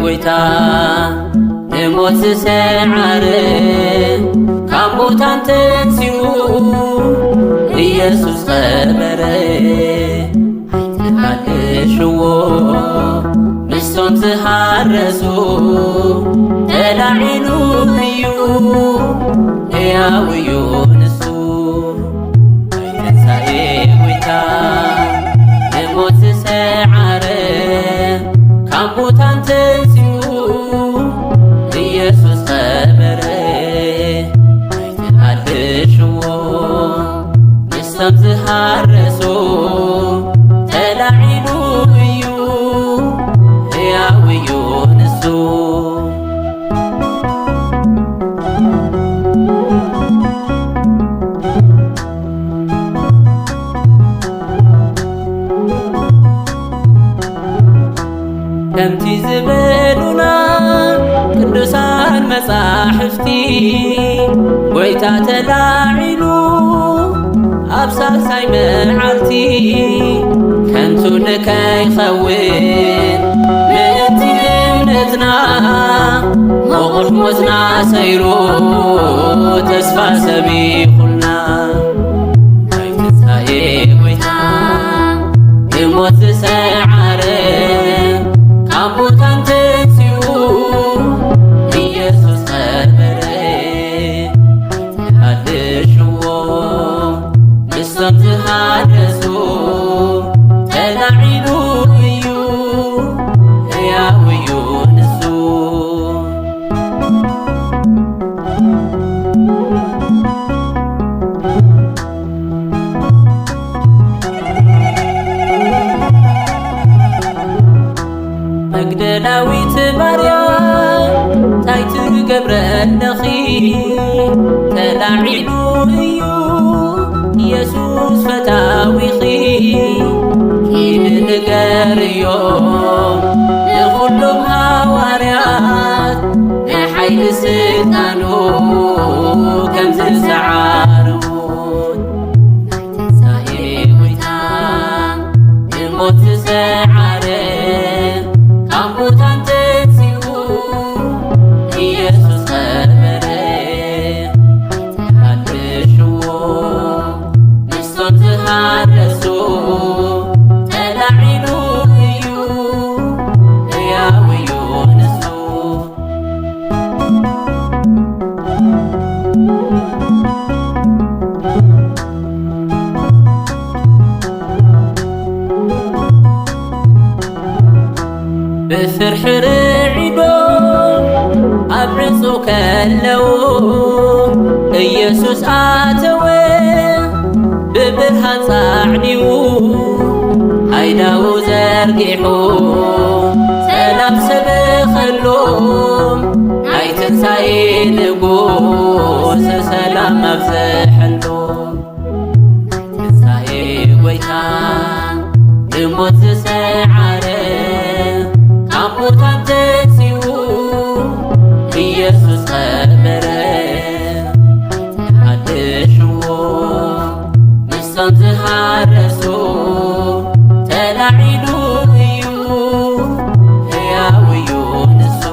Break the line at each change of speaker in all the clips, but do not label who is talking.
ጎይታ ንሞት ዝሰዓረ ካብ ሙታን ተንሥኡ ኢየሱስ ኸበረ ኣይተሓድሽዎ ምስቶም ዝሃረሱ ተላዒሉ እዩ ሕያው እዩ ንሱ ኣይትንሣኤ ጎይታ ንሞት ዝሰዓረ ካብ ሙታን ተንሥኡ ኢየሱስ ኸበረ ኣይተሓድሽዎ ምስቶም ዝሃረሱ ተላዒሉ እዩ ሕያው እዩ ንሱ ከምቲ ዝበሉና ቅዱሳን መጻሕፍቲ ጎይታ ተላዒሉ ኣብ ሳልሳይ መዓልቲ ከንቱ ንከይኸውን ምእንቲ እምነትና ምቑሕ ሞትና ሰይሩ ተስፋ ሰቢኹልና ናይ ትንሣኤ ጎይታ ንሞት ዝሰዓረ ካብ ሙታን ተንሥኡ ኢየሱስ ኸበረ ኣይተሓድሽዎ ምስቶም ዝሃረሱ ተላዒሉ እዩ ሕያው እዩ ንሱ መግደላዊት ማርያም ታይ ትገብረለኺ ተላዒሉ እዩ ኢየሱስ ፈታዊኺ ኪድ ንገርዮም ንኹሎም ሃዋርያት ንሓይሊ ስልጣኑ ከም ዝሰዓርሙን ናይ ትንሣኤ ጎይታ ንሞት ዝሰዓረ ካብ ሙታን ተንሥኡ ኢየሱስ ኸበረ ኣይተሓድሽዎ ምስቶም ዝሃረሱ ተላዒሉ እዩ ሕያው እዩ ንሱ ብፍርሒ ርዒዶም ኣብ ዕፁ ከለዉ ኢየሱስ ኣተወ ብብርሃን ጻዕኒኡ ሃይዳው ዘርጊሑ ሰላም ሰበኸሎም ናይ ትንሣኤ ንጉስ ሰላም ኣብዝሐሎም ትንሣኤ ጎይታ ንሞት ዝሰዓረ ካብ ሙታን ተንሥኡ ኢየሱስ ኸበረ ኣይተሓድሽዎ ምስቶም ዝሃረሱ ተላዒሉ እዩ ሕያው እዩ ንሱ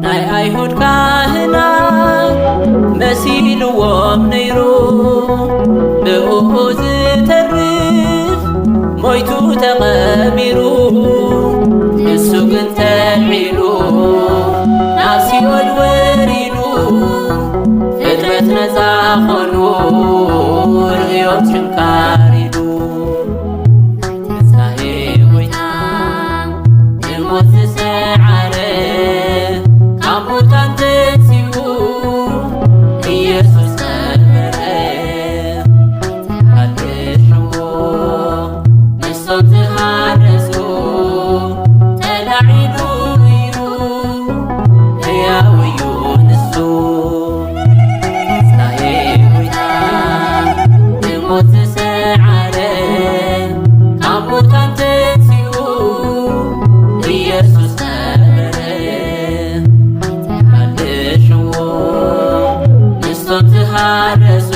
ናይ ኣይሁድ ካህናት መሲልዎም ነይሩ ብኡኡ ዝተርፍ ሞይቱ ተቐቢሩ ንሱ ግን ተልዒሉ ናብ ሲኦል ወሪዱ ፍጥረት ነፃ ኾኑ ርእዮም ችንካር ሂዱ ትንሣኤ ጐይታ ብሞት ዝሰዓረ ካብ ሙታን ተንሥኡ ኢየሱስ ነበረ ተሃልሽዎ ንሶም ዝሃረሱ ተላዒሉ እዩ ሕያው እዩ ንሱ ትንሣኤ ጐይታ ብሞት ዝሰዓረ ካብ ሙታን ተንሥኡ ኢየሱስ ነበረ ተሃልሽዎ ንሶም ዝሃረሱ